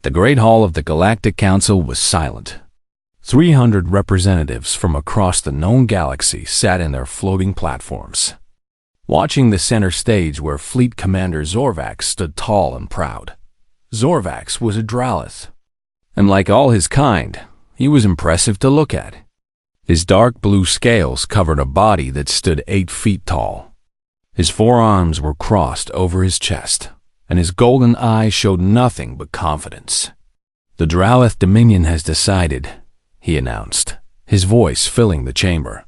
The Great Hall of the Galactic Council was silent. 300 representatives from across the known galaxy sat in their floating platforms, watching the center stage where Fleet Commander Zorvax stood tall and proud. Zorvax was a Dralith, and like all his kind, he was impressive to look at. His dark blue scales covered a body that stood 8 feet tall. His forearms were crossed over his chest, and his golden eyes showed nothing but confidence. "The Dralith Dominion has decided," he announced, his voice filling the chamber.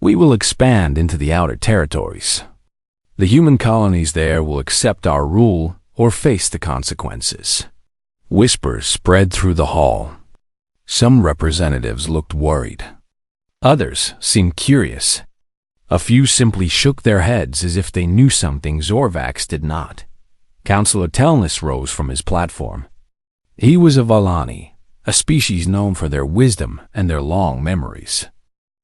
"We will expand into the outer territories. The human colonies there will accept our rule or face the consequences." Whispers spread through the hall. Some representatives looked worried. Others seemed curious. A few simply shook their heads as if they knew something Zorvax did not. Councillor Telnus rose from his platform. He was a Valani, a species known for their wisdom and their long memories.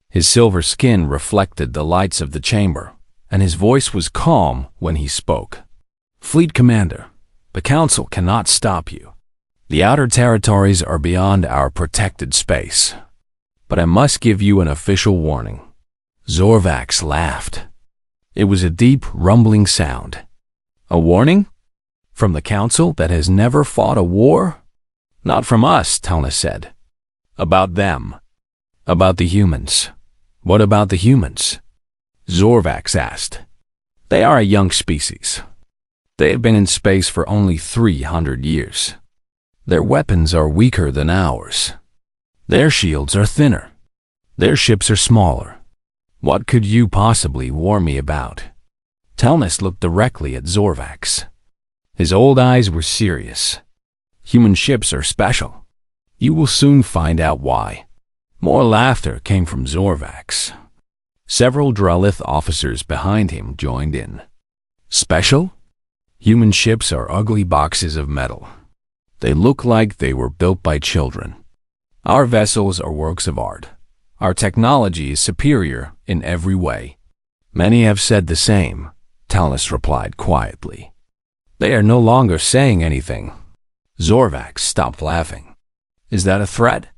His silver skin reflected the lights of the chamber, and his voice was calm when he spoke. "Fleet Commander, the Council cannot stop you. The outer territories are beyond our protected space. But I must give you an official warning." Zorvax laughed. It was a deep, rumbling sound. "A warning? From the Council that has never fought a war?" "Not from us," Telnus said. "About them. About the humans." "What about the humans?" Zorvax asked. "They are a young species. They have been in space for only 300 years. Their weapons are weaker than ours. Their shields are thinner. Their ships are smaller. What could you possibly warn me about?" Telnus looked directly at Zorvax. His old eyes were serious. "Human ships are special. You will soon find out why." More laughter came from Zorvax. Several Dralith officers behind him joined in. "Special? Human ships are ugly boxes of metal. They look like they were built by children. Our vessels are works of art. Our technology is superior in every way." "Many have said the same," Telnus replied quietly. "They are no longer saying anything." Zorvax stopped laughing. "Is that a threat?"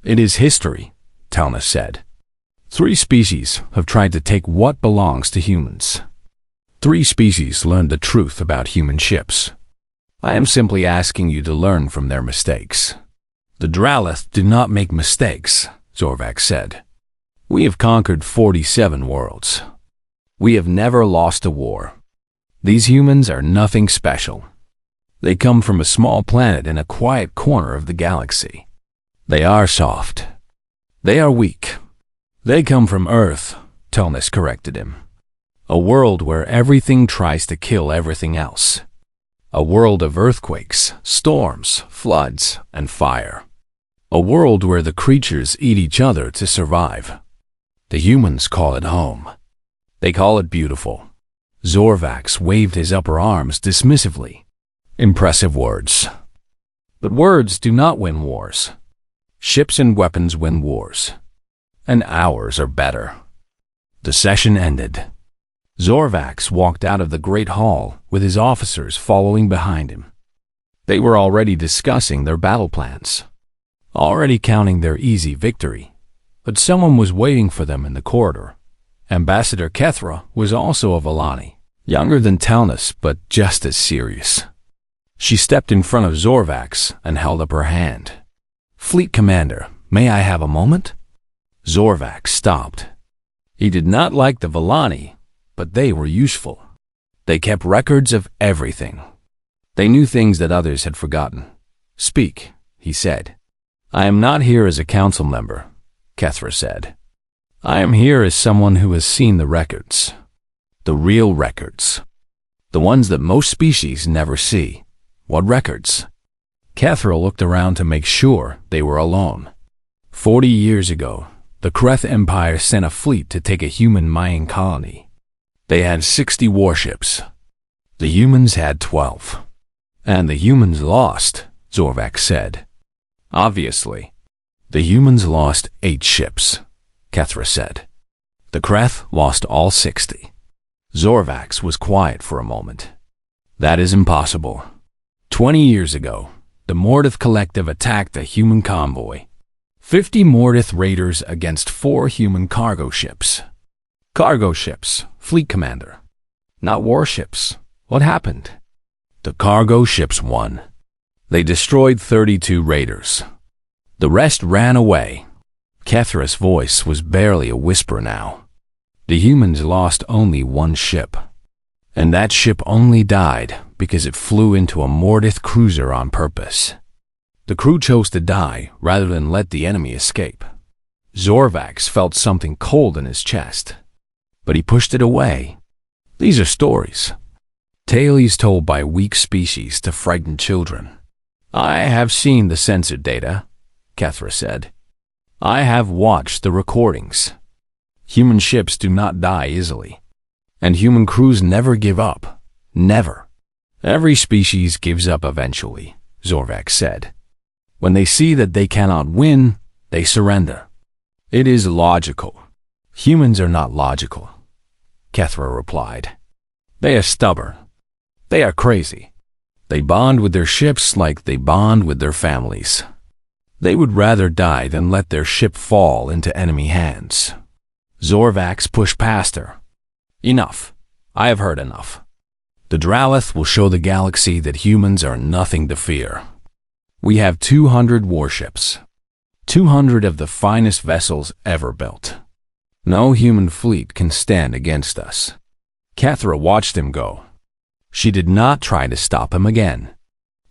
"It is history," Telnus said. 3 species have tried to take what belongs to humans. 3 species learned the truth about human ships. I am simply asking you to learn from their mistakes." "The Dralith do not make mistakes," Zorvax said. "We have conquered 47 worlds. We have never lost a war. These humans are nothing special. They come from a small planet in a quiet corner of the galaxy. They are soft. They are weak. They come from Earth," Telnus corrected him. "A world where everything tries to kill everything else. A world of earthquakes, storms, floods, and fire. A world where the creatures eat each other to survive. The humans call it home. They call it beautiful." Zorvax waved his upper arms dismissively. "Impressive words. But words do not win wars. Ships and weapons win wars. And ours are better." The session ended. Zorvax walked out of the Great Hall with his officers following behind him. They were already discussing their battle plans, already counting their easy victory. But someone was waiting for them in the corridor. Ambassador Kethra was also a Valani, younger than Telnus but just as serious. She stepped in front of Zorvax and held up her hand. "Fleet Commander, may I have a moment?" Zorvax stopped. He did not like the Valani, but they were useful. They kept records of everything. They knew things that others had forgotten. "Speak," he said. "I am not here as a council member," Kethra said. "I am here as someone who has seen the records. The real records. The ones that most species never see." "What records?" Kethra looked around to make sure they were alone. 40 years ago, the Kreth Empire sent a fleet to take a human Mayan colony. They had 60 warships. The humans had 12. "And the humans lost," Zorvax said. "Obviously. The humans lost 8 ships," Kethra said. "The Kreth lost all 60. Zorvax was quiet for a moment. "That is impossible. 20 years ago, the Mortith Collective attacked a human convoy. 50 Mortith raiders against 4 human cargo ships. Cargo ships, Fleet Commander. Not warships. What happened? The cargo ships won. They destroyed 32 raiders. The rest ran away. Kethra's voice was barely a whisper now. The humans lost only 1 ship. And that ship only died because it flew into a Mortith cruiser on purpose. The crew chose to die rather than let the enemy escape. Zorvax felt something cold in his chest, but he pushed it away. These are stories. Tales told by weak species to frighten children. I have seen the censored data, Kethra said. I have watched the recordings. Human ships do not die easily. And human crews never give up. Never. Every species gives up eventually, Zorvax said. When they see that they cannot win, they surrender. It is logical. Humans are not logical, Kethra replied. They are stubborn. They are crazy. They bond with their ships like they bond with their families. They would rather die than let their ship fall into enemy hands. Zorvax pushed past her. Enough. I have heard enough. The Dralith will show the galaxy that humans are nothing to fear. We have 200 warships. 200 of the finest vessels ever built. No human fleet can stand against us. Kethra watched him go. She did not try to stop him again.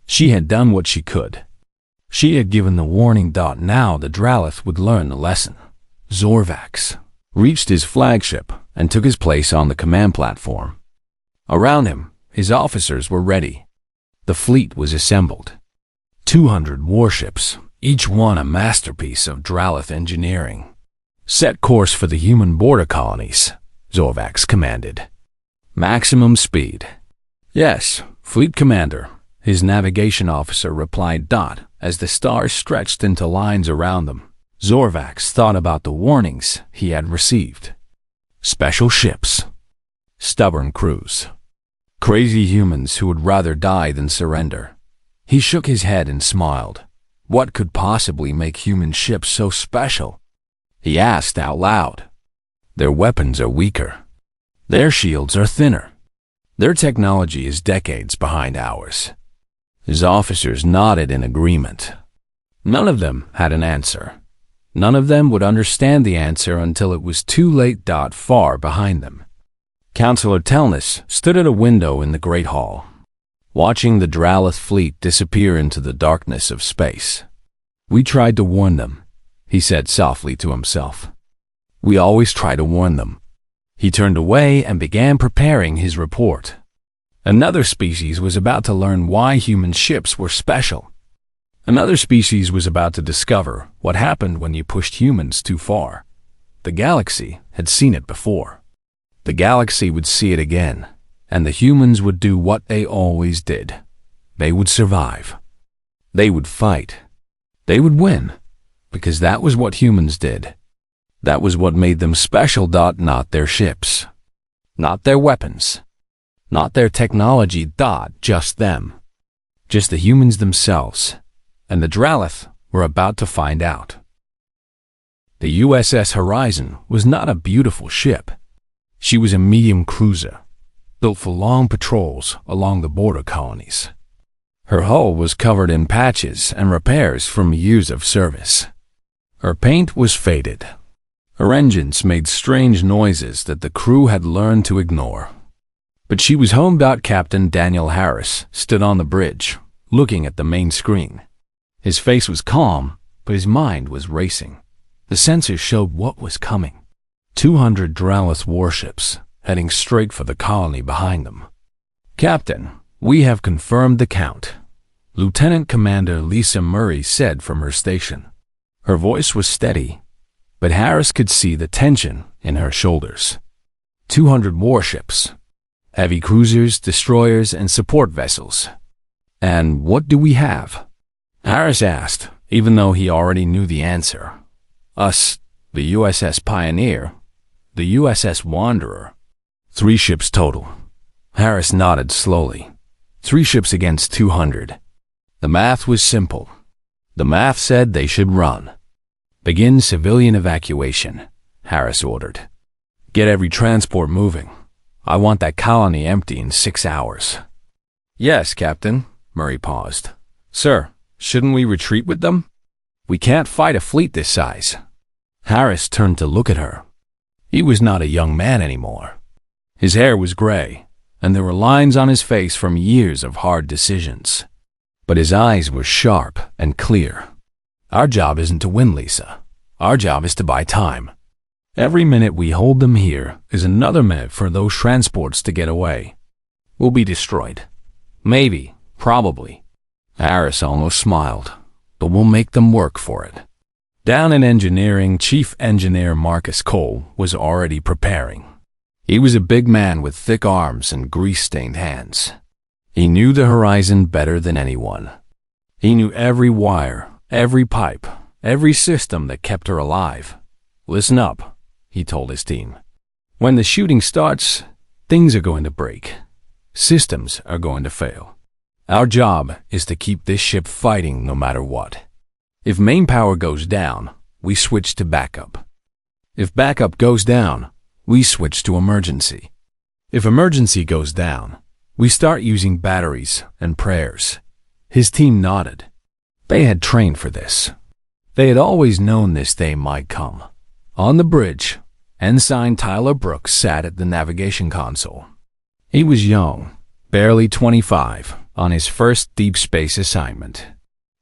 She had done what she could. She had given the warning. Now the Dralith would learn the lesson. Zorvax reached his flagship and took his place on the command platform. Around him, his officers were ready. The fleet was assembled. 200 warships, each one a masterpiece of Dralith engineering. Set course for the human border colonies, Zorvax commanded. Maximum speed. Yes, Fleet Commander, his navigation officer replied. As the stars stretched into lines around them, Zorvax thought about the warnings he had received. Special ships. Stubborn crews. Crazy humans who would rather die than surrender. He shook his head and smiled. What could possibly make human ships so special? He asked out loud. Their weapons are weaker. Their shields are thinner. Their technology is decades behind ours. His officers nodded in agreement. None of them had an answer. None of them would understand the answer until it was too late. Far behind them, Counselor Telnus stood at a window in the Great Hall, watching the Dralith fleet disappear into the darkness of space. We tried to warn them, he said softly to himself. We always try to warn them. He turned away and began preparing his report. Another species was about to learn why human ships were special. Another species was about to discover what happened when you pushed humans too far. The galaxy had seen it before. The galaxy would see it again, and the humans would do what they always did. They would survive. They would fight. They would win, because that was what humans did. That was what made them special. Not their ships. Not their weapons. Not their technology. Just them. Just the humans themselves. And the Dralith were about to find out. The USS Horizon was not a beautiful ship. She was a medium cruiser, built for long patrols along the border colonies. Her hull was covered in patches and repairs from years of service. Her paint was faded. Her engines made strange noises that the crew had learned to ignore. But she was home. Captain Daniel Harris stood on the bridge, looking at the main screen. His face was calm, but his mind was racing. The sensors showed what was coming. 200 Dralith warships, heading straight for the colony behind them. Captain, we have confirmed the count, Lieutenant Commander Lisa Murray said from her station. Her voice was steady, but Harris could see the tension in her shoulders. 200 warships, heavy cruisers, destroyers, and support vessels. And what do we have? Harris asked, even though he already knew the answer. Us, the USS Pioneer, the USS Wanderer. 3 ships total. Harris nodded slowly. 3 ships against 200. The math was simple. The math said they should run. Begin civilian evacuation, Harris ordered. Get every transport moving. I want that colony empty in 6 hours. Yes, Captain. Murray paused. Sir, shouldn't we retreat with them? We can't fight a fleet this size. Harris turned to look at her. He was not a young man anymore. His hair was gray, and there were lines on his face from years of hard decisions. But his eyes were sharp and clear. Our job isn't to win, Lisa. Our job is to buy time. Every minute we hold them here is another minute for those transports to get away. We'll be destroyed. Maybe, probably. Harris almost smiled, but we'll make them work for it. Down in engineering, Chief Engineer Marcus Cole was already preparing. He was a big man with thick arms and grease-stained hands. He knew the horizon better than anyone. He knew every wire, every pipe, every system that kept her alive. Listen up, he told his team. When the shooting starts, things are going to break. Systems are going to fail. Our job is to keep this ship fighting no matter what. If main power goes down, we switch to backup. If backup goes down, we switch to emergency. If emergency goes down, we start using batteries and prayers. His team nodded. They had trained for this. They had always known this day might come. On the bridge, Ensign Tyler Brooks sat at the navigation console. He was young, barely 25, on his first deep space assignment.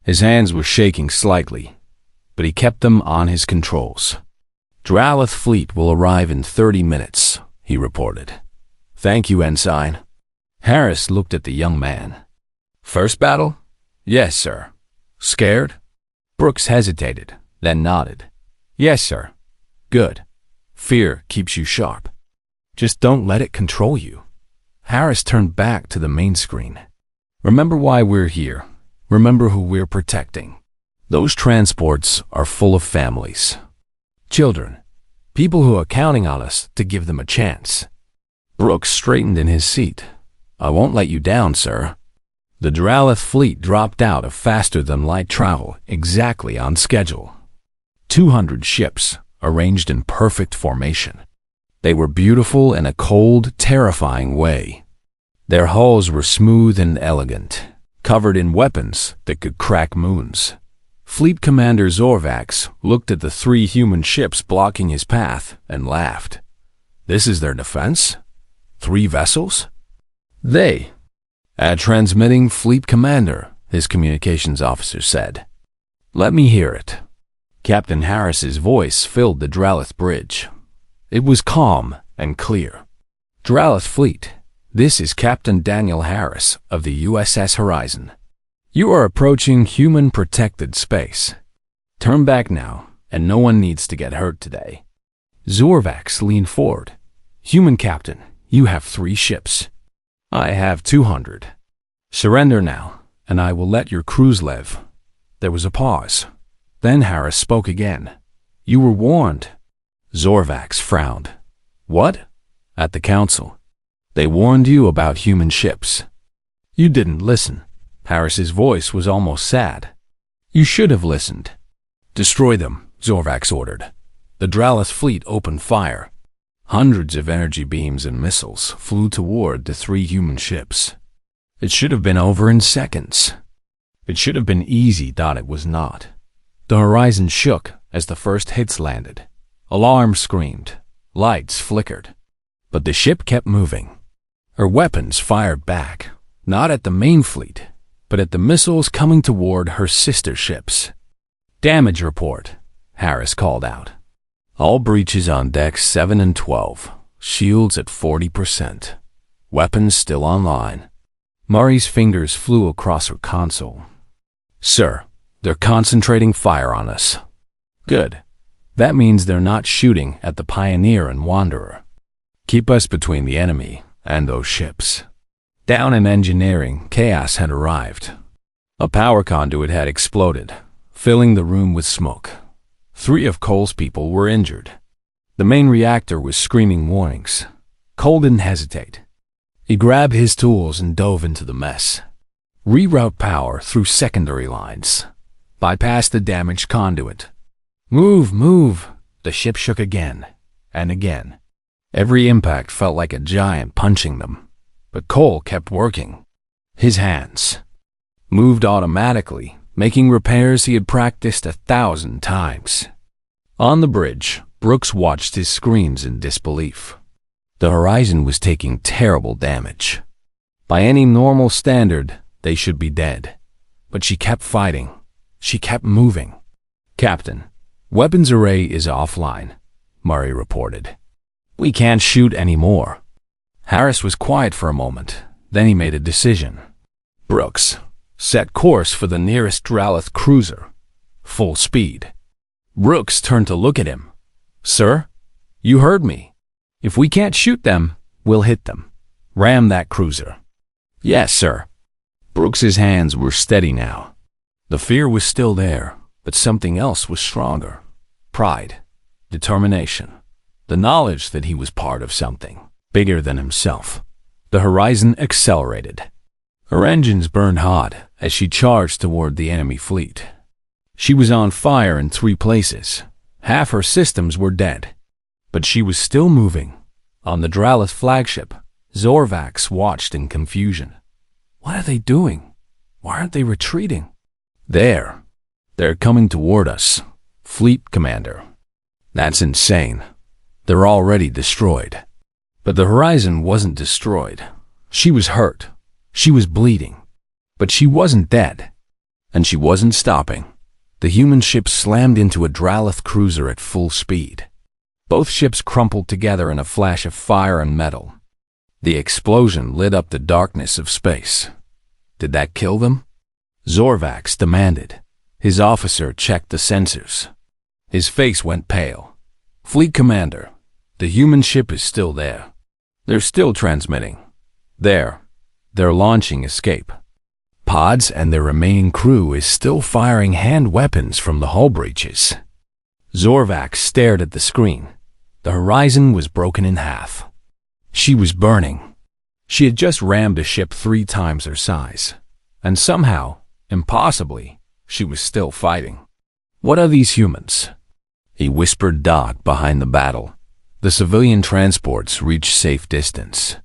His hands were shaking slightly, but he kept them on his controls. Dralith fleet will arrive in 30 minutes, he reported. Thank you, Ensign. Harris looked at the young man. First battle? Yes, sir. Scared? Brooks hesitated, then nodded. Yes, sir. Good. Fear keeps you sharp. Just don't let it control you. Harris turned back to the main screen. Remember why we're here. Remember who we're protecting. Those transports are full of families. Children. People who are counting on us to give them a chance. Brooks straightened in his seat. I won't let you down, sir. The Dralith fleet dropped out of faster-than-light travel exactly on schedule. 200 ships arranged in perfect formation. They were beautiful in a cold, terrifying way. Their hulls were smooth and elegant, covered in weapons that could crack moons. Fleet Commander Zorvax looked at the 3 human ships blocking his path and laughed. This is their defense? 3 vessels? They. Transmitting Fleet Commander, his communications officer said. Let me hear it. Captain Harris's voice filled the Dralith bridge. It was calm and clear. Dralith Fleet, this is Captain Daniel Harris of the USS Horizon. You are approaching human-protected space. Turn back now, and no one needs to get hurt today. Zorvax leaned forward. Human Captain, you have 3 ships. I have 200. Surrender now, and I will let your crews live. There was a pause. Then Harris spoke again. You were warned. Zorvax frowned. What? At the council. They warned you about human ships. You didn't listen. Harris's voice was almost sad. You should have listened. Destroy them, Zorvax ordered. The Dralith fleet opened fire. Hundreds of energy beams and missiles flew toward the 3 human ships. It should have been over in seconds. It should have been easy, it was not. The horizon shook as the first hits landed. Alarms screamed. Lights flickered. But the ship kept moving. Her weapons fired back, not at the main fleet, but at the missiles coming toward her sister ships. Damage report, Harris called out. All breaches on decks 7 and 12. Shields at 40%. Weapons still online. Murray's fingers flew across her console. Sir, they're concentrating fire on us. Good. That means they're not shooting at the Pioneer and Wanderer. Keep us between the enemy and those ships. Down in engineering, chaos had arrived. A power conduit had exploded, filling the room with smoke. 3 of Cole's people were injured. The main reactor was screaming warnings. Cole didn't hesitate. He grabbed his tools and dove into the mess. Reroute power through secondary lines. Bypass the damaged conduit. Move, move! The ship shook again and again. Every impact felt like a giant punching them. But Cole kept working. His hands moved automatically, making repairs he had practiced 1,000 times. On the bridge, Brooks watched his screens in disbelief. The Horizon was taking terrible damage. By any normal standard, they should be dead. But she kept fighting. She kept moving. "Captain, weapons array is offline," Murray reported. "We can't shoot anymore." Harris was quiet for a moment. Then he made a decision. "Brooks, set course for the nearest Dralith cruiser. Full speed." Brooks turned to look at him. "Sir, you heard me. If we can't shoot them, we'll hit them. Ram that cruiser." "Yes, sir." Brooks's hands were steady now. The fear was still there, but something else was stronger. Pride, determination, the knowledge that he was part of something bigger than himself. The Horizon accelerated. Her engines burned hot as she charged toward the enemy fleet. She was on fire in 3 places. Half her systems were dead. But she was still moving. On the Dralith flagship, Zorvax watched in confusion. "What are they doing? Why aren't they retreating?" "They're coming toward us, Fleet Commander." "That's insane. They're already destroyed." But the Horizon wasn't destroyed. She was hurt. She was bleeding. But she wasn't dead. And she wasn't stopping. The human ship slammed into a Dralith cruiser at full speed. Both ships crumpled together in a flash of fire and metal. The explosion lit up the darkness of space. Did that kill them? Zorvax demanded. His officer checked the sensors. His face went pale. "Fleet Commander, the human ship is still there. They're still transmitting. They're launching escape pods, and their remaining crew is still firing hand weapons from the hull breaches." Zorvax stared at the screen. The Horizon was broken in half. She was burning. She had just rammed a ship 3 times her size. And somehow, impossibly, she was still fighting. "What are these humans?" He whispered Doc behind the battle. The civilian transports reached safe distance.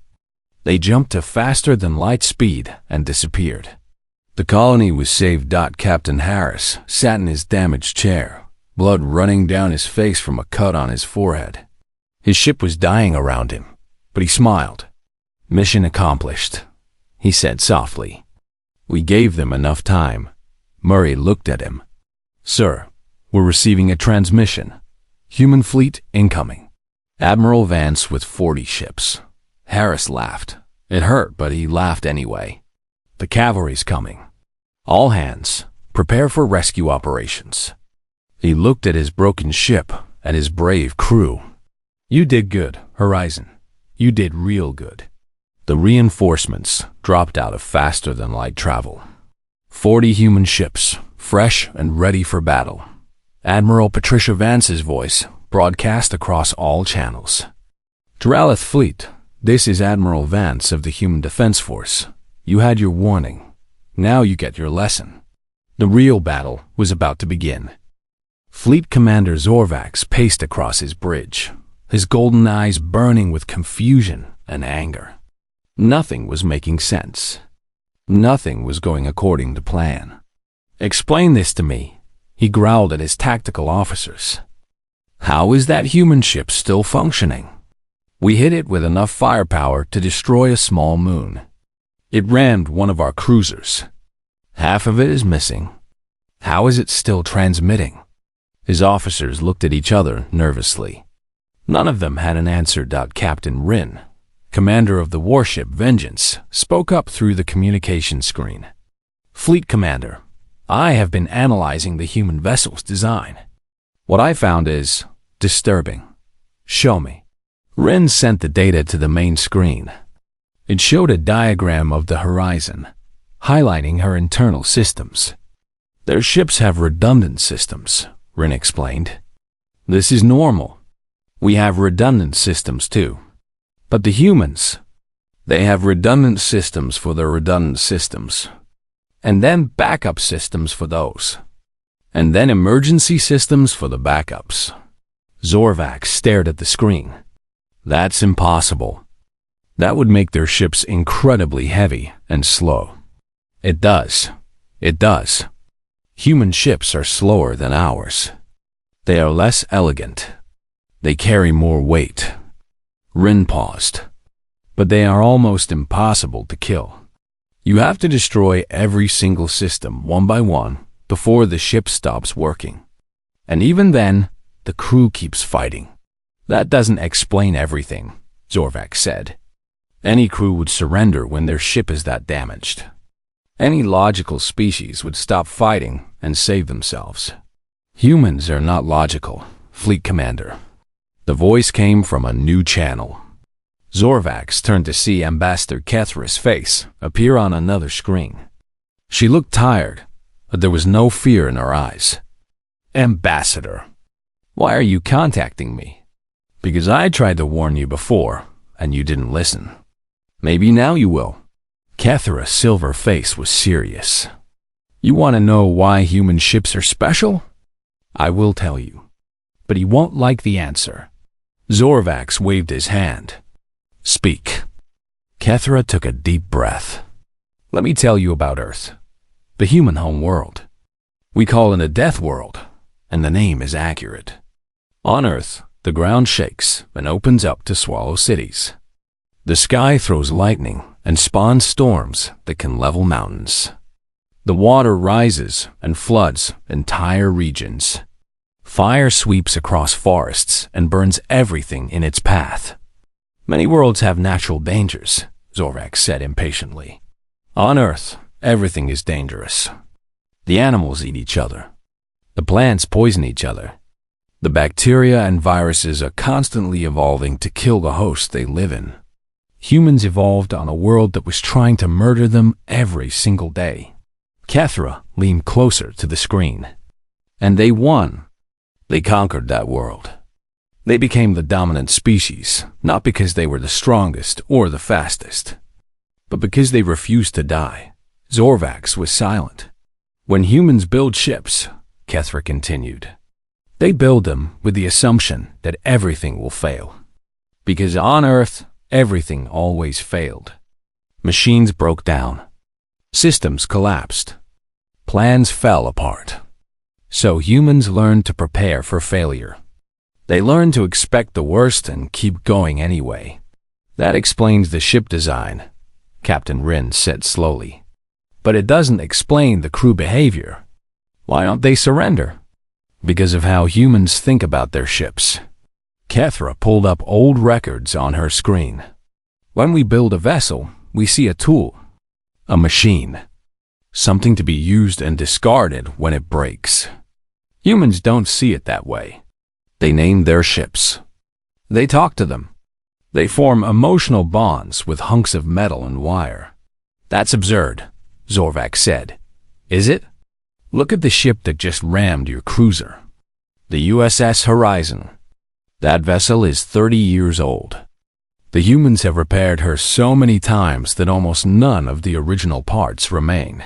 They jumped to faster than light speed and disappeared. The colony was saved. Captain Harris sat in his damaged chair, blood running down his face from a cut on his forehead. His ship was dying around him, but he smiled. "Mission accomplished," he said softly. "We gave them enough time." Murray looked at him. "Sir, we're receiving a transmission. Human fleet incoming." Admiral Vance with 40 ships. Harris laughed. It hurt, but he laughed anyway. "The cavalry's coming. All hands, prepare for rescue operations." He looked at his broken ship and his brave crew. "You did good, Horizon. You did real good." The reinforcements dropped out of faster-than-light travel. 40 human ships, fresh and ready for battle. Admiral Patricia Vance's voice broadcast across all channels. "Dralith Fleet, this is Admiral Vance of the Human Defense Force. You had your warning. Now you get your lesson." The real battle was about to begin. Fleet Commander Zorvax paced across his bridge, his golden eyes burning with confusion and anger. Nothing was making sense. Nothing was going according to plan. "Explain this to me," he growled at his tactical officers. "How is that human ship still functioning? We hit it with enough firepower to destroy a small moon. It rammed one of our cruisers. Half of it is missing. How is it still transmitting?" His officers looked at each other nervously. None of them had an answer. Captain Rin, commander of the warship Vengeance, spoke up through the communication screen. "Fleet Commander, I have been analyzing the human vessel's design. What I found is disturbing. Show me." Rin sent the data to the main screen. It showed a diagram of the Horizon, highlighting her internal systems. "Their ships have redundant systems," Rin explained. "This is normal. We have redundant systems too. But the humans, they have redundant systems for their redundant systems. and then backup systems for those, and then emergency systems for the backups. Zorvax stared at the screen. That's impossible. That would make their ships incredibly heavy and slow. It does. It does. Human ships are slower than ours. They are less elegant. They carry more weight. Rin paused. But they are almost impossible to kill. You have to destroy every single system one by one before the ship stops working. And even then, the crew keeps fighting. That doesn't explain everything, Zorvax said. Any crew would surrender when their ship is that damaged. Any logical species would stop fighting and save themselves. Humans are not logical, Fleet Commander. The voice came from a new channel. Zorvax turned to see Ambassador Kethra's face appear on another screen. She looked tired, but there was no fear in her eyes. Ambassador, why are you contacting me? Because I tried to warn you before, and you didn't listen. Maybe now you will. Kethra's silver face was serious. You want to know why human ships are special? I will tell you. But he won't like the answer. Zorvax waved his hand. Speak. Kethra took a deep breath. Let me tell you about Earth, the human home world. We call it a death world, and the name is accurate. On Earth, the ground shakes and opens up to swallow cities. The sky throws lightning and spawns storms that can level mountains. The water rises and floods entire regions. Fire sweeps across forests and burns everything in its path. Many worlds have natural dangers, Zorvax said impatiently. On Earth, everything is dangerous. The animals eat each other. The plants poison each other. The bacteria and viruses are constantly evolving to kill the host they live in. Humans evolved on a world that was trying to murder them every single day. Kethra leaned closer to the screen. And they won. They conquered that world. They became the dominant species, not because they were the strongest or the fastest, but because they refused to die. Zorvax was silent. When humans build ships, Kethra continued, they build them with the assumption that everything will fail. Because on Earth, everything always failed. Machines broke down. Systems collapsed. Plans fell apart. So humans learned to prepare for failure. They learned to expect the worst and keep going anyway. That explains the ship design, Captain Rin said slowly. But it doesn't explain the crew behavior. Why don't they surrender? Because of how humans think about their ships. Kethra pulled up old records on her screen. When we build a vessel, we see a tool, a machine, something to be used and discarded when it breaks. Humans don't see it that way. They name their ships. They talk to them. They form emotional bonds with hunks of metal and wire. That's absurd, Zorvax said. Is it? Look at the ship that just rammed your cruiser. The USS Horizon. That vessel is 30 years old. The humans have repaired her so many times that almost none of the original parts remain.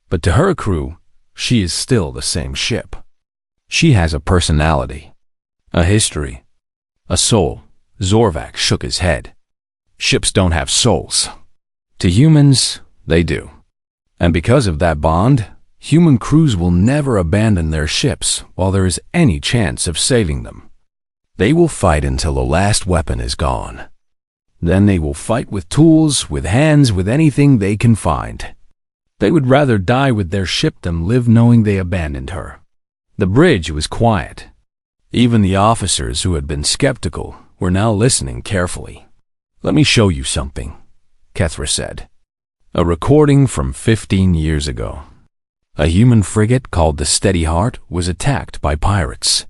But to her crew, she is still the same ship. She has a personality, a history, a soul. Zorvax shook his head. Ships don't have souls. To humans, they do. And because of that bond, human crews will never abandon their ships while there is any chance of saving them. They will fight until the last weapon is gone. Then they will fight with tools, with hands, with anything they can find. They would rather die with their ship than live knowing they abandoned her. The bridge was quiet. Even the officers who had been skeptical were now listening carefully. Let me show you something, Kethra said. A recording from 15 years ago. A human frigate called the Steady Heart was attacked by pirates.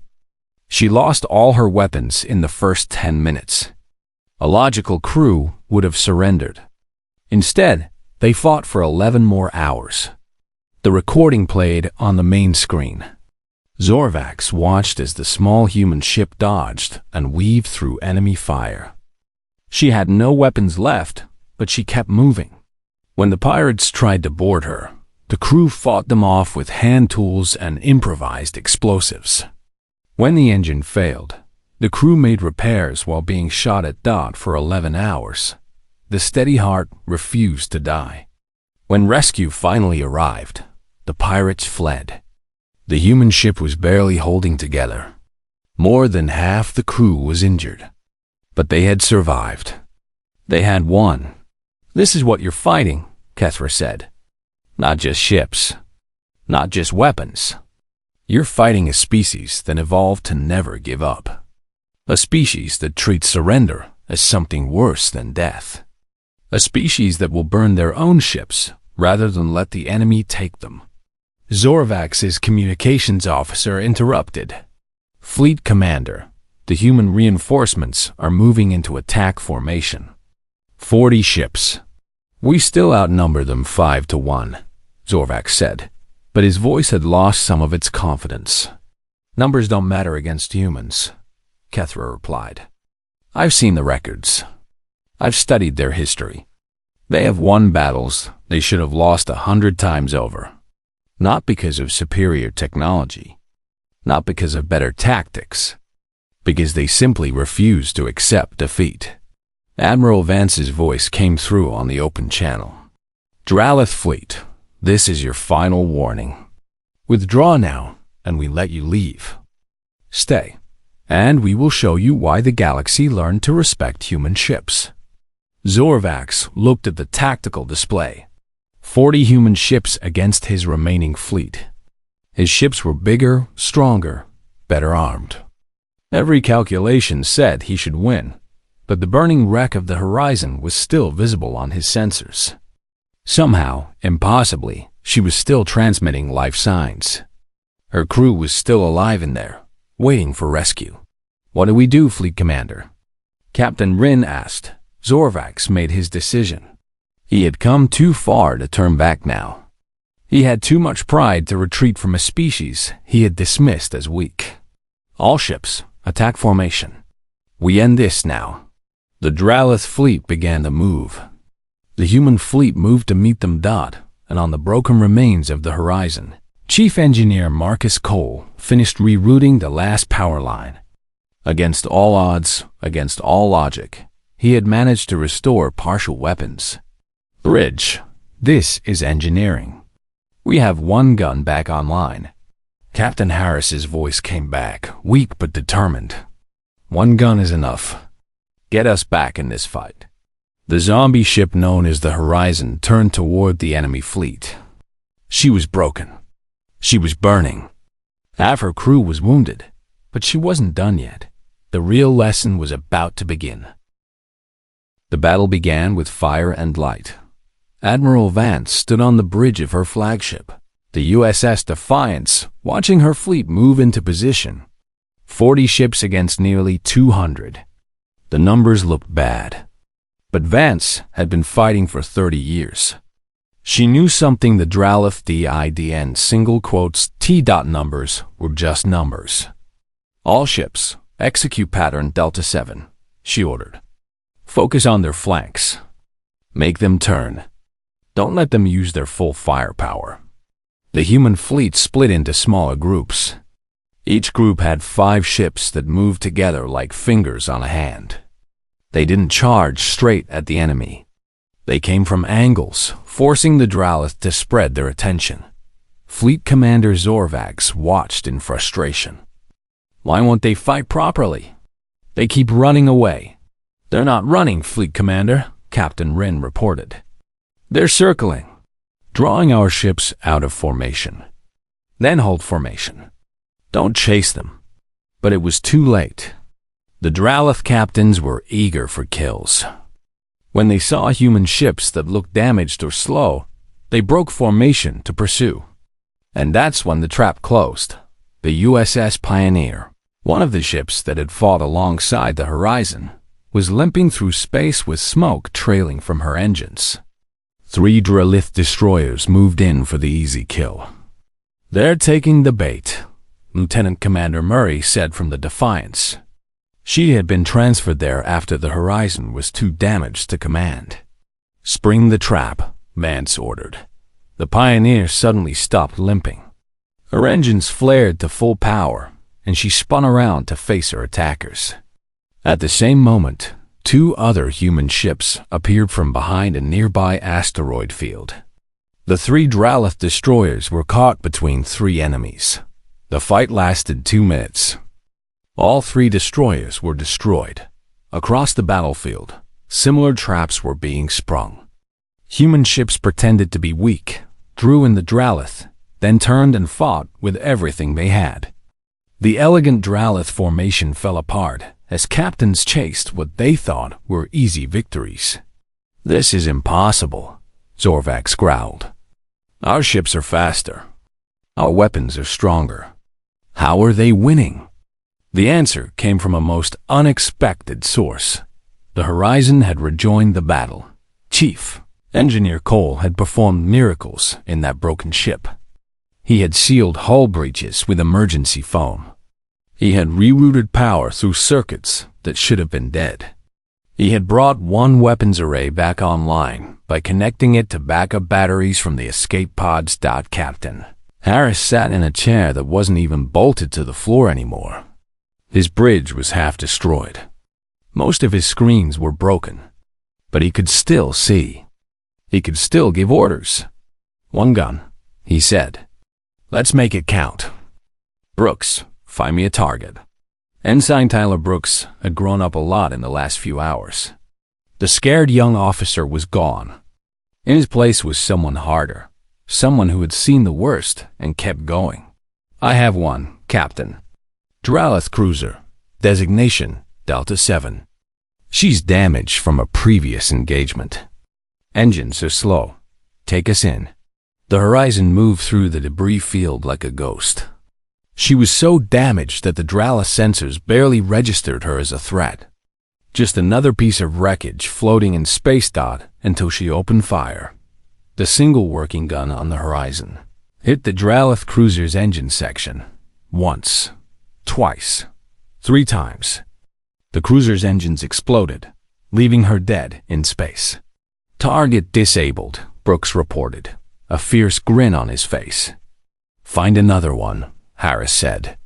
She lost all her weapons in the first 10 minutes. A logical crew would have surrendered. Instead, they fought for 11 more hours. The recording played on the main screen. Zorvax watched as the small human ship dodged and weaved through enemy fire. She had no weapons left, but she kept moving. When the pirates tried to board her, The crew fought them off with hand tools and improvised explosives. When the engine failed, the crew made repairs while being shot at dot for 11 hours. The steady heart refused to die. When rescue finally arrived, the pirates fled. The human ship was barely holding together. More than half the crew was injured. But they had survived. They had won. "This is what you're fighting," Kethra said. "Not just ships. Not just weapons. You're fighting a species that evolved to never give up. A species that treats surrender as something worse than death. A species that will burn their own ships rather than let the enemy take them." Zorvax's communications officer interrupted. "Fleet Commander, the human reinforcements are moving into attack formation. 40 ships. We still outnumber them 5-1, Zorvax said, but his voice had lost some of its confidence. "Numbers don't matter against humans," Kethra replied. "I've seen the records. I've studied their history. They have won battles they should have lost 100 times over. Not because of superior technology, not because of better tactics, because they simply refuse to accept defeat." Admiral Vance's voice came through on the open channel. "Dralith Fleet, this is your final warning. Withdraw now, and we let you leave. Stay, and we will show you why the galaxy learned to respect human ships." Zorvax looked at the tactical display. 40 human ships against his remaining fleet. His ships were bigger, stronger, better armed. Every calculation said he should win, but the burning wreck of the horizon was still visible on his sensors. Somehow, impossibly, she was still transmitting life signs. Her crew was still alive in there, waiting for rescue. "What do we do, Fleet Commander?" Captain Rin asked. Zorvax made his decision. He had come too far to turn back now. He had too much pride to retreat from a species he had dismissed as weak. "All ships, attack formation. We end this now." The Dralith fleet began to move. The human fleet moved to meet them and on the broken remains of the horizon, Chief Engineer Marcus Cole finished rerouting the last power line. Against all odds, against all logic, he had managed to restore partial weapons. "Bridge, this is engineering. We have one gun back online." Captain Harris's voice came back, weak but determined. "One gun is enough. Get us back in this fight." The zombie ship known as the Horizon turned toward the enemy fleet. She was broken. She was burning. Half her crew was wounded, but she wasn't done yet. The real lesson was about to begin. The battle began with fire and light. Admiral Vance stood on the bridge of her flagship, the USS Defiance, watching her fleet move into position. 40 ships against nearly 200. The numbers looked bad. But Vance had been fighting for 30 years. She knew something: the Dralith DIDN single quotes T. numbers were just numbers. "All ships, execute pattern Delta 7, she ordered. "Focus on their flanks. Make them turn. Don't let them use their full firepower." The human fleet split into smaller groups. Each group had 5 ships that moved together like fingers on a hand. They didn't charge straight at the enemy. They came from angles, forcing the Dralith to spread their attention. Fleet Commander Zorvax watched in frustration. "Why won't they fight properly? They keep running away." "They're not running, Fleet Commander," Captain Rin reported. "They're circling, drawing our ships out of formation. Then hold formation. Don't chase them." But it was too late. The Dralith captains were eager for kills. When they saw human ships that looked damaged or slow, they broke formation to pursue. And that's when the trap closed. The USS Pioneer, one of the ships that had fought alongside the Horizon, was limping through space with smoke trailing from her engines. 3 Dralith destroyers moved in for the easy kill. "They're taking the bait," Lieutenant Commander Murray said from the Defiance. She had been transferred there after the Horizon was too damaged to command. "Spring the trap," Vance ordered. The Pioneer suddenly stopped limping. Her engines flared to full power, and she spun around to face her attackers. At the same moment, 2 other human ships appeared from behind a nearby asteroid field. The 3 Dralith destroyers were caught between 3 enemies. The fight lasted 2 minutes. All 3 destroyers were destroyed. Across the battlefield, similar traps were being sprung. Human ships pretended to be weak, drew in the Dralith, then turned and fought with everything they had. The elegant Dralith formation fell apart as captains chased what they thought were easy victories. "This is impossible," Zorvax growled. "Our ships are faster. Our weapons are stronger. How are they winning?" The answer came from a most unexpected source. The Horizon had rejoined the battle. Chief Engineer Cole had performed miracles in that broken ship. He had sealed hull breaches with emergency foam. He had rerouted power through circuits that should have been dead. He had brought one weapons array back online by connecting it to backup batteries from the escape pods. Captain Harris sat in a chair that wasn't even bolted to the floor anymore. His bridge was half destroyed. Most of his screens were broken, but he could still see. He could still give orders. "One gun," he said. "Let's make it count. Brooks, find me a target." Ensign Tyler Brooks had grown up a lot in the last few hours. The scared young officer was gone. In his place was someone harder, someone who had seen the worst and kept going. "I have one, Captain. Dralith cruiser, designation Delta 7. She's damaged from a previous engagement. Engines are slow. Take us in." The Horizon moved through the debris field like a ghost. She was so damaged that the Dralith sensors barely registered her as a threat. Just another piece of wreckage floating in space until she opened fire. The single working gun on the Horizon hit the Dralith cruiser's engine section. Once, twice, 3 times. The cruiser's engines exploded, leaving her dead in space. "Target disabled," Brooks reported, a fierce grin on his face. "Find another one," Harris said.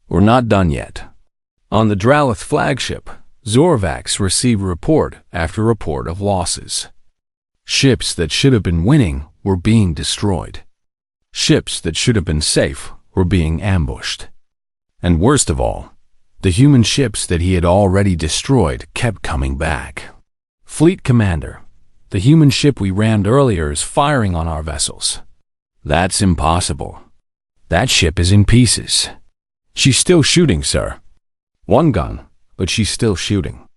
"We're not done yet." On the Dralith flagship, Zorvax received report after report of losses. Ships that should have been winning were being destroyed. Ships that should have been safe were being ambushed. And worst of all, the human ships that he had already destroyed kept coming back. "Fleet Commander, the human ship we rammed earlier is firing on our vessels." "That's impossible. That ship is in pieces." "She's still shooting, sir." "One gun, but she's still shooting."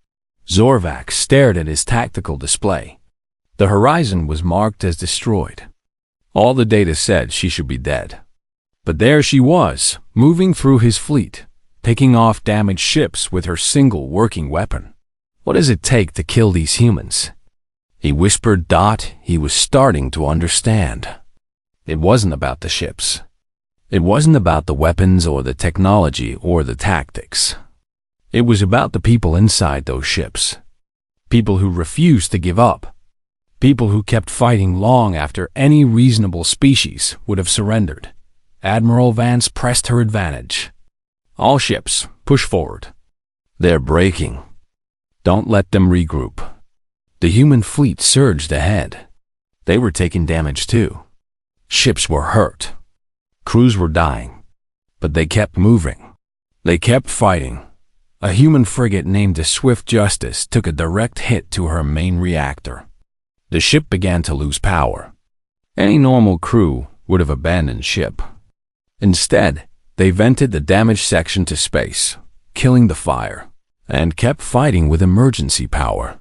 Zorvax stared at his tactical display. The Horizon was marked as destroyed. All the data said she should be dead. But there she was, moving through his fleet, picking off damaged ships with her single working weapon. What does it take to kill these humans? He whispered. He was starting to understand. It wasn't about the ships. It wasn't about the weapons or the technology or the tactics. It was about the people inside those ships. People who refused to give up. People who kept fighting long after any reasonable species would have surrendered. Admiral Vance pressed her advantage. "All ships, push forward. They're breaking. Don't let them regroup." The human fleet surged ahead. They were taking damage too. Ships were hurt. Crews were dying. But they kept moving. They kept fighting. A human frigate named the Swift Justice took a direct hit to her main reactor. The ship began to lose power. Any normal crew would have abandoned ship. Instead, they vented the damaged section to space, killing the fire, and kept fighting with emergency power.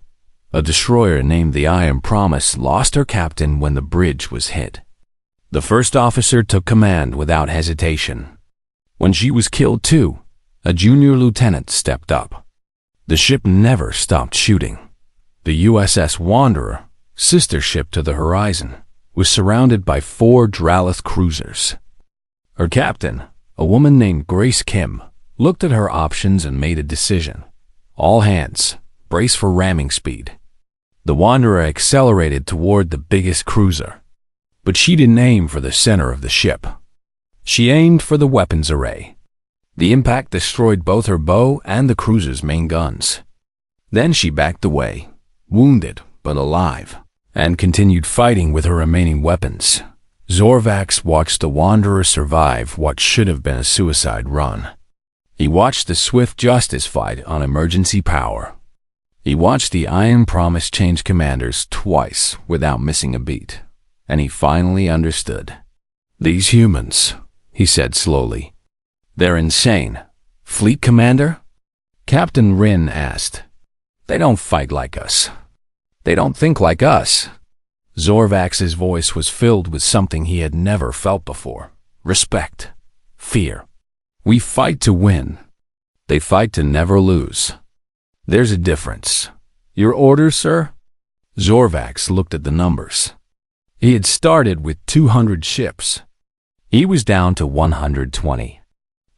A destroyer named the Iron Promise lost her captain when the bridge was hit. The first officer took command without hesitation. When she was killed too, a junior lieutenant stepped up. The ship never stopped shooting. The USS Wanderer, sister ship to the Horizon, was surrounded by 4 Dralith cruisers. Her captain, a woman named Grace Kim, looked at her options and made a decision. "All hands, brace for ramming speed." The Wanderer accelerated toward the biggest cruiser. But she didn't aim for the center of the ship. She aimed for the weapons array. The impact destroyed both her bow and the cruiser's main guns. Then she backed away, wounded but alive, and continued fighting with her remaining weapons. Zorvax watched the Wanderer survive what should have been a suicide run. He watched the swift justice fight on emergency power. He watched the Iron Promise change commanders twice without missing a beat, and he finally understood. "These humans," he said slowly. "They're insane." "Fleet Commander?" Captain Rin asked. "They don't fight like us. They don't think like us." Zorvax's voice was filled with something he had never felt before. Respect. Fear. "We fight to win. They fight to never lose. There's a difference." "Your orders, sir?" Zorvax looked at the numbers. He had started with 200 ships. He was down to 120.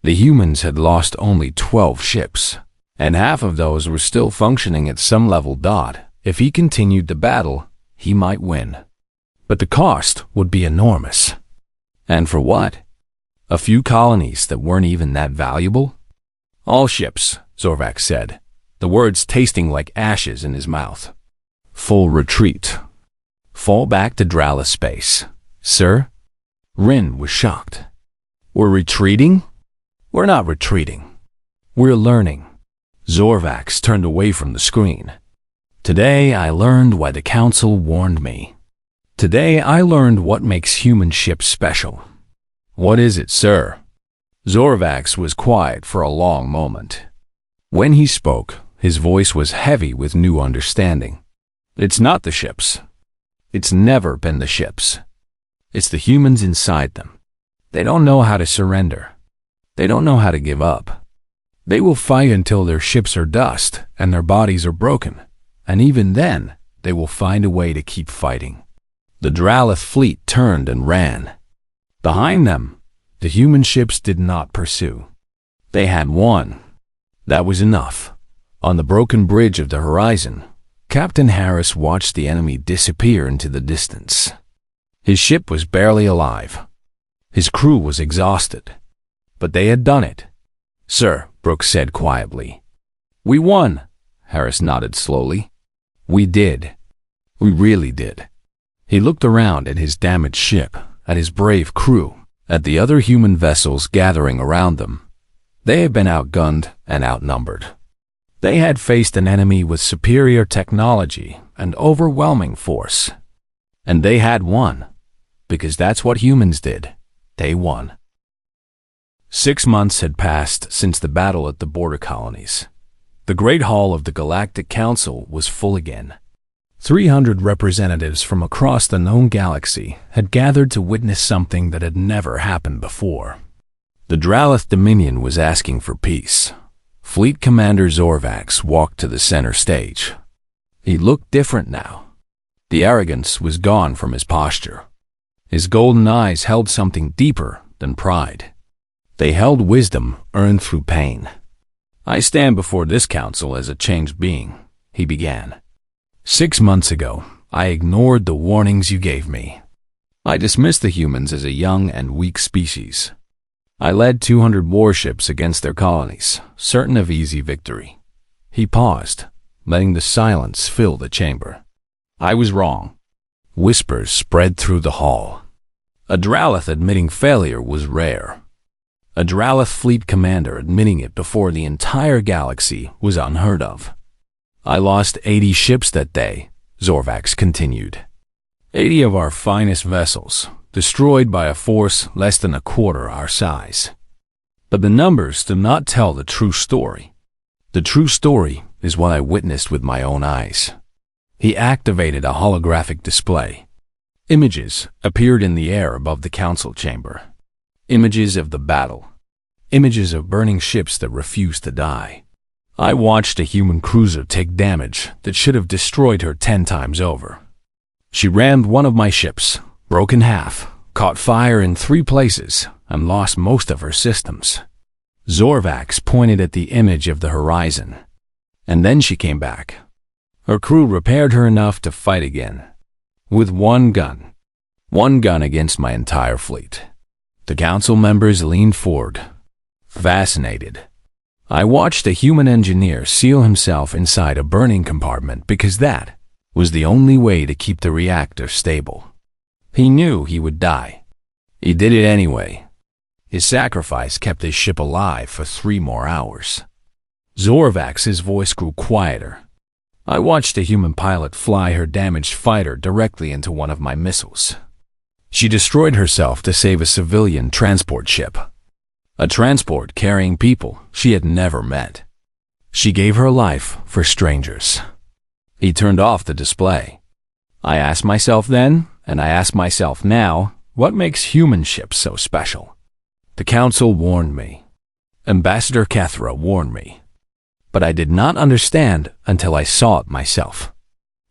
The humans had lost only 12 ships, and half of those were still functioning at some level. If he continued the battle, he might win. But the cost would be enormous. And for what? A few colonies that weren't even that valuable? "All ships," Zorvax said, the words tasting like ashes in his mouth. "Full retreat. Fall back to Drala space." "Sir?" Rin was shocked. "We're retreating?" "We're not retreating. We're learning." Zorvax turned away from the screen. "Today I learned why the Council warned me. Today I learned what makes human ships special." "What is it, sir?" Zorvax was quiet for a long moment. When he spoke, his voice was heavy with new understanding. "It's not the ships. It's never been the ships. It's the humans inside them. They don't know how to surrender. They don't know how to give up. They will fight until their ships are dust and their bodies are broken. And even then, they will find a way to keep fighting." The Dralith fleet turned and ran. Behind them, the human ships did not pursue. They had won. That was enough. On the broken bridge of the horizon, Captain Harris watched the enemy disappear into the distance. His ship was barely alive. His crew was exhausted. But they had done it. "Sir," Brooks said quietly. "We won," Harris nodded slowly. "We did. We really did." He looked around at his damaged ship, at his brave crew, at the other human vessels gathering around them. They had been outgunned and outnumbered. They had faced an enemy with superior technology and overwhelming force. And they had won, because that's what humans did. They won. 6 months had passed since the battle at the border colonies. The Great Hall of the Galactic Council was full again. 300 representatives from across the known galaxy had gathered to witness something that had never happened before. The Dralith Dominion was asking for peace. Fleet Commander Zorvax walked to the center stage. He looked different now. The arrogance was gone from his posture. His golden eyes held something deeper than pride. They held wisdom earned through pain. "I stand before this council as a changed being," he began. 6 months ago, I ignored the warnings you gave me. I dismissed the humans as a young and weak species. I led 200 warships against their colonies, certain of easy victory. He paused, letting the silence fill the chamber. I was wrong. Whispers spread through the hall. A Dralith admitting failure was rare. A Dralith fleet commander admitting it before the entire galaxy was unheard of. I lost 80 ships that day, Zorvax continued. 80 of our finest vessels, destroyed by a force less than a quarter our size. But the numbers do not tell the true story. The true story is what I witnessed with my own eyes. He activated a holographic display. Images appeared in the air above the council chamber. Images of the battle. Images of burning ships that refused to die. I watched a human cruiser take damage that should have destroyed her 10 times over. She rammed one of my ships, broke in half, caught fire in 3 places, and lost most of her systems. Zorvax pointed at the image of the horizon. And then she came back. Her crew repaired her enough to fight again. With 1 gun. One gun against my entire fleet. The council members leaned forward, fascinated. I watched a human engineer seal himself inside a burning compartment because that was the only way to keep the reactor stable. He knew he would die. He did it anyway. His sacrifice kept his ship alive for 3 more hours. Zorvax's voice grew quieter. I watched a human pilot fly her damaged fighter directly into one of my missiles. She destroyed herself to save a civilian transport ship. A transport carrying people she had never met. She gave her life for strangers. He turned off the display. I asked myself then, and I ask myself now, what makes human ships so special? The council warned me. Ambassador Kethra warned me. But I did not understand until I saw it myself.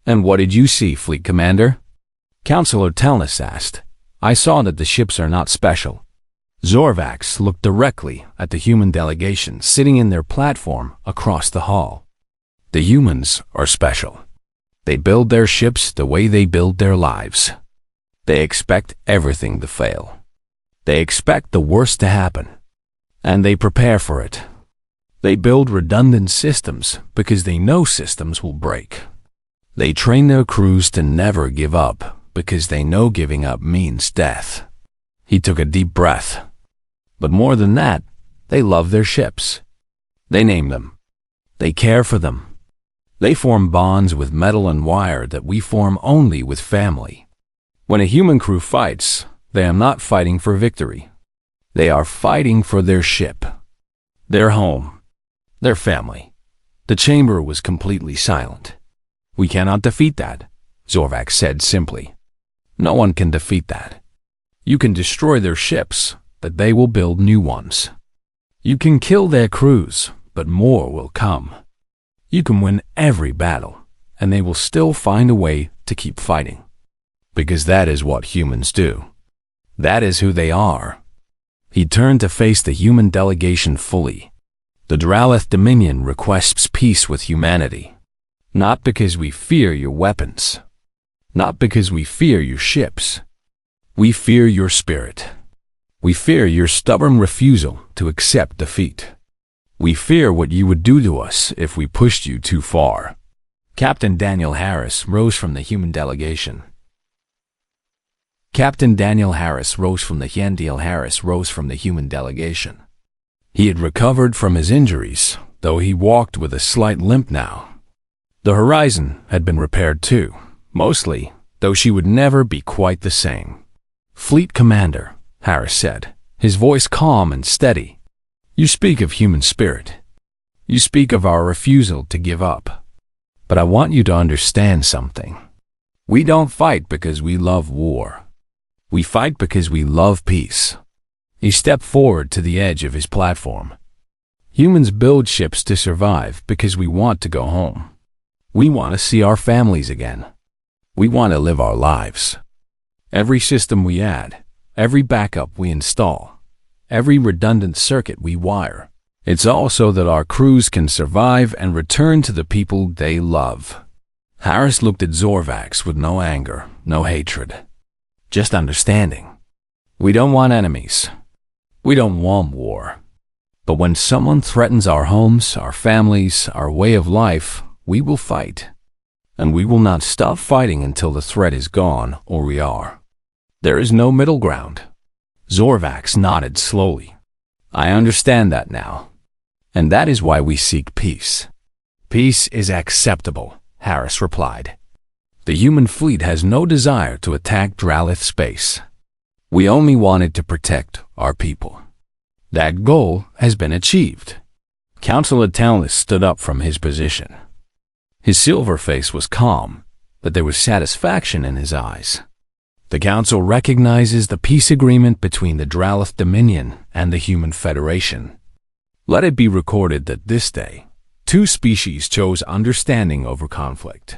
And what did you see, Fleet Commander? Counselor Telnus asked. I saw that the ships are not special. Zorvax looked directly at the human delegation sitting in their platform across the hall. The humans are special. They build their ships the way they build their lives. They expect everything to fail. They expect the worst to happen. And they prepare for it. They build redundant systems because they know systems will break. They train their crews to never give up because they know giving up means death. He took a deep breath. But more than that, they love their ships. They name them. They care for them. They form bonds with metal and wire that we form only with family. When a human crew fights, they are not fighting for victory. They are fighting for their ship, their home, their family. The chamber was completely silent. We cannot defeat that, Zorvax said simply. No one can defeat that. You can destroy their ships, but they will build new ones. You can kill their crews, but more will come. You can win every battle, and they will still find a way to keep fighting. Because that is what humans do. That is who they are. He turned to face the human delegation fully. The Dralith Dominion requests peace with humanity. Not because we fear your weapons. Not because we fear your ships. We fear your spirit. We fear your stubborn refusal to accept defeat. We fear what you would do to us if we pushed you too far. Captain Daniel Harris rose from the human delegation. Captain Daniel Harris rose from the human delegation. He had recovered from his injuries, though he walked with a slight limp now. The horizon had been repaired too, mostly, though she would never be quite the same. Fleet Commander, Harris said, his voice calm and steady. You speak of human spirit. You speak of our refusal to give up. But I want you to understand something. We don't fight because we love war. We fight because we love peace. He stepped forward to the edge of his platform. Humans build ships to survive because we want to go home. We want to see our families again. We want to live our lives. Every system we add, every backup we install, every redundant circuit we wire, it's all so that our crews can survive and return to the people they love. Harris looked at Zorvax with no anger, no hatred, just understanding. We don't want enemies. We don't want war. But when someone threatens our homes, our families, our way of life, we will fight. And we will not stop fighting until the threat is gone or we are. There is no middle ground. Zorvax nodded slowly. I understand that now. And that is why we seek peace. Peace is acceptable, Harris replied. The human fleet has no desire to attack Dralith space. We only wanted to protect our people. That goal has been achieved. Counselor Talnis stood up from his position. His silver face was calm, but there was satisfaction in his eyes. The Council recognizes the peace agreement between the Dralith Dominion and the Human Federation. Let it be recorded that this day, 2 species chose understanding over conflict.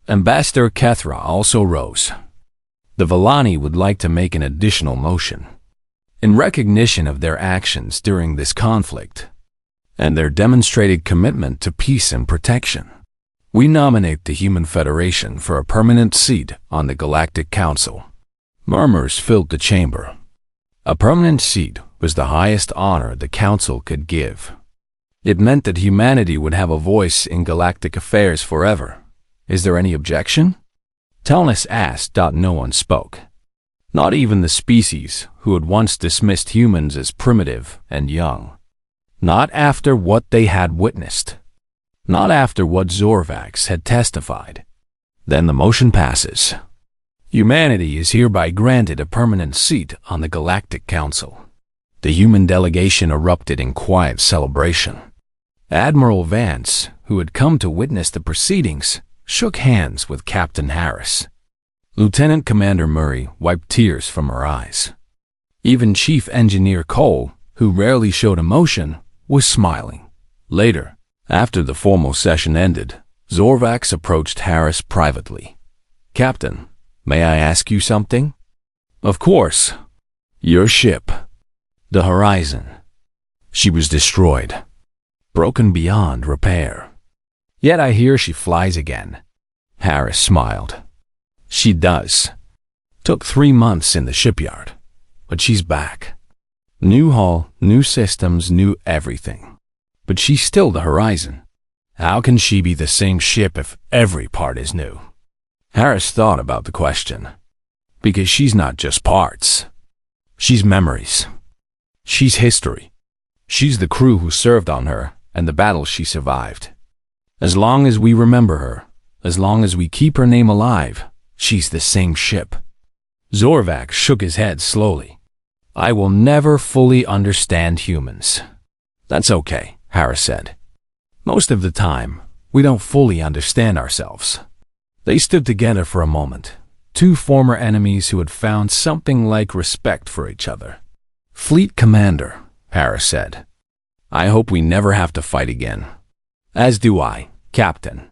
Ambassador Kethra also rose. The Villani would like to make an additional motion. In recognition of their actions during this conflict, and their demonstrated commitment to peace and protection, we nominate the Human Federation for a permanent seat on the Galactic Council. Murmurs filled the chamber. A permanent seat was the highest honor the council could give. It meant that humanity would have a voice in galactic affairs forever. Is there any objection? Telnus asked. No one spoke. Not even the species who had once dismissed humans as primitive and young. Not after what they had witnessed. Not after what Zorvax had testified. Then the motion passes. Humanity is hereby granted a permanent seat on the Galactic Council. The human delegation erupted in quiet celebration. Admiral Vance, who had come to witness the proceedings, shook hands with Captain Harris. Lieutenant Commander Murray wiped tears from her eyes. Even Chief Engineer Cole, who rarely showed emotion, was smiling. Later, after the formal session ended, Zorvax approached Harris privately. "Captain, may I ask you something?" "Of course." "Your ship, the Horizon." "She was destroyed. Broken beyond repair. Yet I hear she flies again." Harris smiled. "She does. Took 3 months in the shipyard, but she's back. New hull, new systems, new everything. But she's still the Horizon. How can she be the same ship if every part is new?" Harris thought about the question. Because she's not just parts. She's memories. She's history. She's the crew who served on her and the battles she survived. As long as we remember her, as long as we keep her name alive, she's the same ship. Zorvax shook his head slowly. "I will never fully understand humans." "That's okay," Harris said. "Most of the time, we don't fully understand ourselves." They stood together for a moment, two former enemies who had found something like respect for each other. "Fleet Commander," Harris said, "I hope we never have to fight again." "As do I, Captain."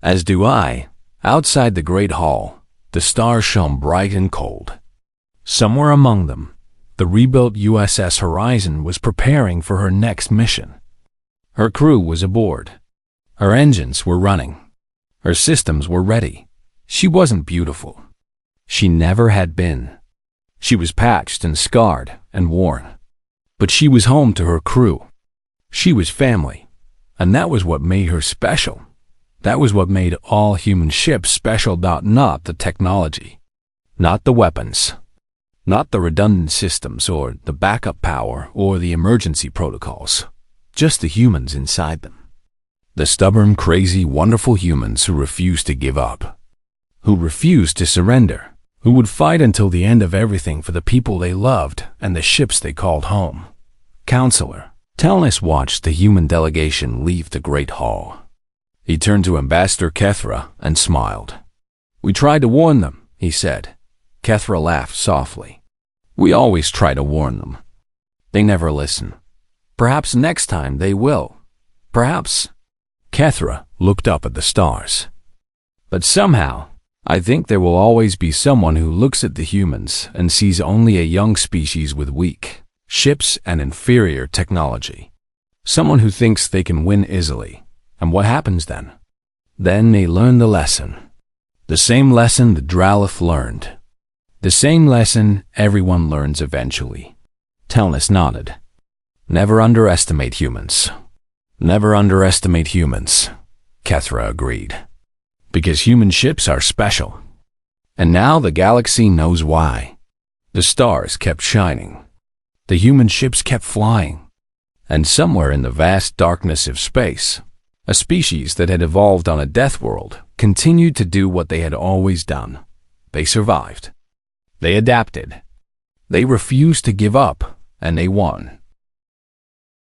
"As do I." Outside the Great Hall, the stars shone bright and cold. Somewhere among them, the rebuilt USS Horizon was preparing for her next mission. Her crew was aboard. Her engines were running. Her systems were ready. She wasn't beautiful. She never had been. She was patched and scarred and worn. But she was home to her crew. She was family. And that was what made her special. That was what made all human ships special. Not the technology. Not the weapons. Not the redundant systems or the backup power or the emergency protocols. Just the humans inside them. The stubborn, crazy, wonderful humans who refused to give up. Who refused to surrender. Who would fight until the end of everything for the people they loved and the ships they called home. Counselor, Telnus watched the human delegation leave the Great Hall. He turned to Ambassador Kethra and smiled. "We tried to warn them," he said. Kethra laughed softly. "We always try to warn them. They never listen. Perhaps next time they will. Perhaps." Kethra looked up at the stars. "But somehow, I think there will always be someone who looks at the humans and sees only a young species with weak ships and inferior technology. Someone who thinks they can win easily. And what happens then? Then they learn the lesson. The same lesson the Dralith learned. The same lesson everyone learns eventually." Telnus nodded. "Never underestimate humans. Never underestimate humans," Kethra agreed. "Because human ships are special. And now the galaxy knows why." The stars kept shining. The human ships kept flying. And somewhere in the vast darkness of space, a species that had evolved on a death world continued to do what they had always done. They survived. They adapted. They refused to give up, and they won.